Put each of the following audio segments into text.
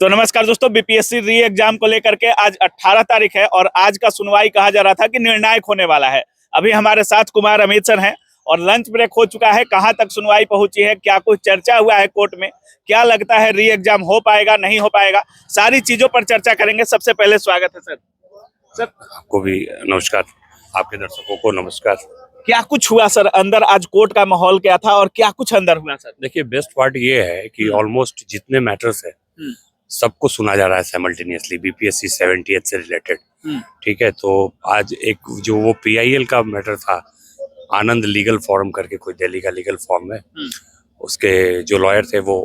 तो नमस्कार दोस्तों, बीपीएससी री एग्जाम को लेकर के आज 18 तारीख है और आज का सुनवाई कहा जा रहा था कि निर्णायक होने वाला है। अभी हमारे साथ कुमार अमित सर हैं और लंच ब्रेक हो चुका है। कहां तक सुनवाई पहुंची है, क्या कुछ चर्चा हुआ है कोर्ट में, क्या लगता है री एग्जाम हो पाएगा नहीं हो पाएगा, सारी चीजों पर चर्चा करेंगे। सबसे पहले स्वागत है सर। आपको भी नमस्कार, आपके दर्शकों को नमस्कार। क्या कुछ हुआ सर अंदर, आज कोर्ट का माहौल क्या था और क्या कुछ अंदर हुआ सर? देखिए, बेस्ट पार्ट ये है कि ऑलमोस्ट जितने मैटर्स है सबको सुना जा रहा है साइमल्टेनियसली, बीपीएससी 78 से रिलेटेड। ठीक है, तो आज एक जो वो पीआईएल का मैटर था, आनंद लीगल फोरम करके कोई दिल्ली का लीगल फॉर्म है, उसके जो लॉयर थे वो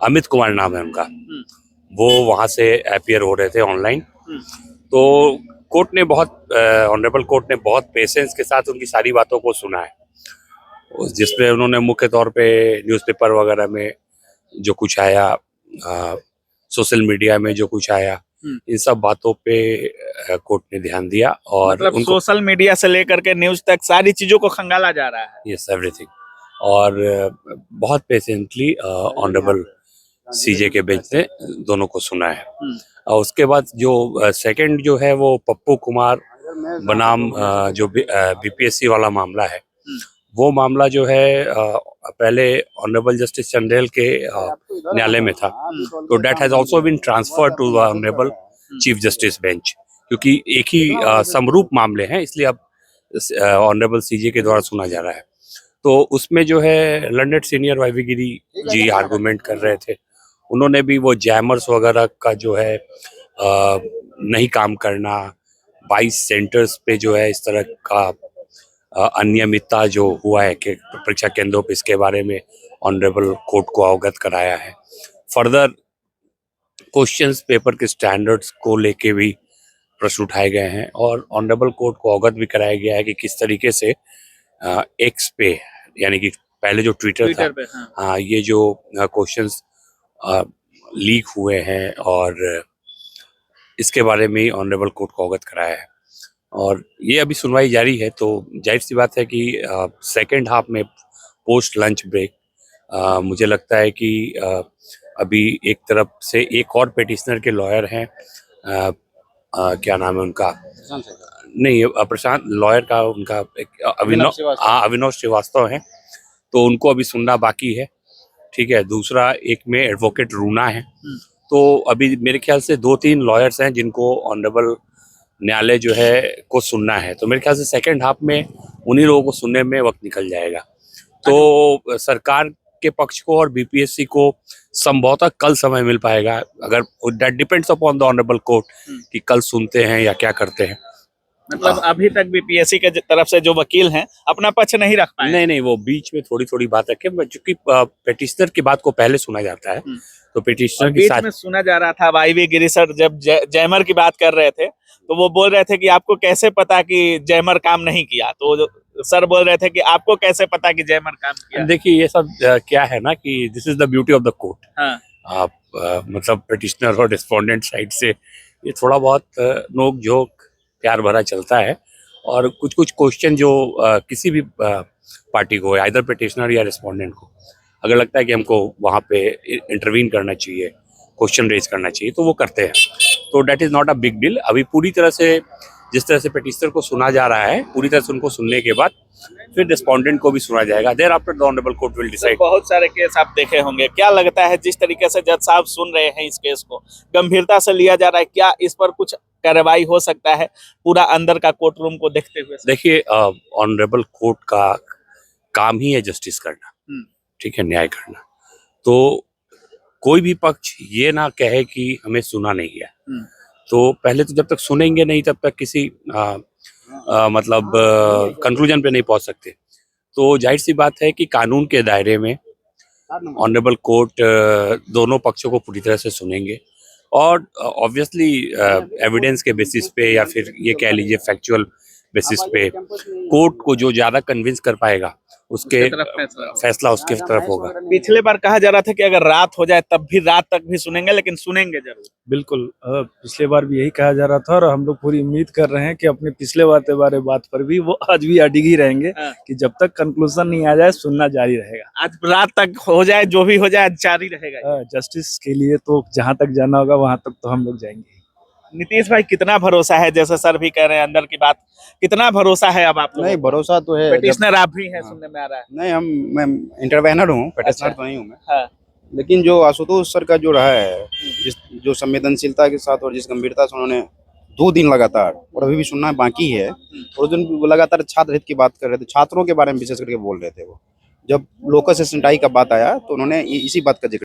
अमित कुमार नाम है उनका, वो वहां से अपीयर हो रहे थे ऑनलाइन। तो कोर्ट ने ऑनरेबल कोर्ट ने बहुत पेशेंस के साथ उनकी सारी बातों को सुना है, जिसमें उन्होंने मुख्य तौर पे न्यूज़पेपर वगैरह में जो कुछ आया, सोशल मीडिया में जो कुछ आया, इन सब बातों पे कोर्ट ने ध्यान दिया। और मतलब सोशल मीडिया से लेकर के न्यूज तक सारी चीजों को खंगाला जा रहा है। Yes, everything. और बहुत पेशेंटली ऑनरेबल सीजे के बेंच ने दोनों को सुना है। और उसके बाद जो सेकंड जो है वो पप्पू कुमार बनाम जो बीपीएससी वाला मामला है, वो मामला जो है पहले ऑनरेबल जस्टिस चंदेल के न्यायालय में था, तो date has also been transferred to honourable chief justice bench, क्योंकि एक ही समरूप मामले हैं, इसलिए अब ऑनरेबल सीजे के द्वारा सुना जा रहा है। तो उसमें जो है learned senior YV Giri ji argument कर रहे थे। उन्होंने भी वो जैमर्स वगैरह का जो है नहीं काम करना, 22 सेंटर्स पे जो है इस तरह का अनियमितता जो हुआ है कि परीक्षा केंद्रों पे, इसके बारे में ऑनरेबल कोर्ट को अवगत कराया है। फर्दर क्वेश्चंस पेपर के स्टैंडर्ड्स को लेके भी प्रश्न उठाए गए हैं और ऑनरेबल कोर्ट को अवगत भी कराया गया है कि किस तरीके से एक्स पे, यानी कि पहले जो ट्विटर था, हाँ, ये जो क्वेश्चंस लीक हुए हैं और इसके बारे में ऑनरेबल कोर्ट को अवगत कराया है। और ये अभी सुनवाई जारी है, तो जाहिर सी बात है कि सेकेंड हाफ में पोस्ट लंच ब्रेक मुझे लगता है कि अभी एक तरफ से एक और पेटिशनर के लॉयर हैं, क्या नाम है उनका, नहीं प्रशांत, लॉयर का उनका अविनाश श्रीवास्तव है, तो उनको अभी सुनना बाकी है। ठीक है, दूसरा एक में एडवोकेट रूना है। तो अभी मेरे ख्याल से 2-3 लॉयर्स हैं जिनको ऑनरेबल न्यायालय जो है को सुनना है, तो मेरे ख्याल से सेकेंड हाफ में उन्हीं लोगों को सुनने में वक्त निकल जाएगा। तो सरकार के पक्ष को और बीपीएससी को संभवतः कल समय मिल पाएगा, अगर that depends upon the honourable court कि कल सुनते हैं या क्या करते हैं। मतलब अभी तक बीपीएससी के तरफ से जो वकील हैं अपना पक्ष नहीं रख पाए। नहीं, वो बीच में थोड़ी बात रखे, चूंकि पेटिशनर की बात को पहले सुना जाता है, तो पेटिशनर के साथ में सुना जा रहा था। वाईवी गिरी सर जब जैमर की बात कर रहे थे तो वो बोल रहे थे कि आपको कैसे पता कि जैमर काम नहीं किया, तो सर बोल रहे थे कि आपको कैसे पता कि जैमर काम किया। देखिए, ये सब क्या है ना कि this is the beauty of the court. आप मतलब पेटिशनर और रिस्पोंडेंट साइड से ये थोड़ा बहुत नोक झोंक प्यार भरा चलता है, और कुछ क्वेश्चन जो किसी भी पार्टी को, आइदर पेटिशनर या रिस्पोंडेंट को, अगर लगता है कि हमको वहाँ पे इंटरवीन करना चाहिए, क्वेश्चन रेज करना चाहिए, तो वो करते हैं। तो date is not a big deal. अभी पूरी तरह से जिस तरह से पेटिशनर को सुना जा रहा है, पूरी तरह से उनको सुनने के बाद फिर रिस्पोंडेंट को भी सुना जाएगा। Thereafter the honourable court will decide. बहुत सारे केस आप देखे होंगे, क्या लगता है जिस तरीके से जज साहब सुन रहे हैं इस केस को, गंभीरता से लिया जा रहा है, क्या इस पर कुछ कार्रवाई हो सकता है पूरा अंदर का कोर्ट रूम को देखते हुए? देखिए, ऑनरेबल कोर्ट का काम ही है जस्टिस करना, ठीक है, न्याय करना। तो कोई भी पक्ष ये ना कहे कि हमें सुना नहीं गया, तो पहले तो जब तक सुनेंगे नहीं तब तक किसी मतलब कंक्लूजन पे नहीं पहुंच सकते। तो जाहिर सी बात है कि कानून के दायरे में ऑनरेबल कोर्ट दोनों पक्षों को पूरी तरह से सुनेंगे और ऑब्वियसली एविडेंस के बेसिस पे, या फिर ये कह लीजिए फैक्चुअल बेसिस पे कोर्ट को जो ज्यादा कन्विंस कर पाएगा उसके फैसला उसके तरफ होगा। पिछले बार कहा जा रहा था कि अगर रात हो जाए तब भी रात तक भी सुनेंगे, लेकिन सुनेंगे जरूर। बिल्कुल पिछले बार भी यही कहा जा रहा था और हम लोग पूरी उम्मीद कर रहे हैं कि अपने पिछले बारे बात पर भी वो आज भी अडिग ही रहेंगे कि जब तक कंक्लूजन नहीं आ जाए सुनना जारी रहेगा। आज रात तक हो जाए, जो भी हो जाए, आज जारी रहेगा। जस्टिस के लिए तो जहां तक जाना होगा वहां तक तो हम लोग जाएंगे। नीतीश भाई, कितना भरोसा है, जैसे सर भी कह रहे हैं अंदर की बात, कितना भरोसा है अब आप लोगों नहीं, को? भरोसा तो है। पिटिशनर आप भी हैं, सुनने में आ रहा है। नहीं, मैं इंटरवेनर हूँ, पिटिशनर तो नहीं हूँ मैं। हाँ। लेकिन जो आशुतोष सर का जो रहा है, जो संवेदनशीलता के साथ और जिस गंभीरता से उन्होंने 2 दिन लगातार, और अभी भी सुनना बाकी है, और उस दिन लगातार छात्र हित की बात कर रहे थे, छात्रों के बारे में विशेष करके बोल रहे थे। वो जब लोकस एसेंटाई का बात आया तो उन्होंने इसी बात का जिक्र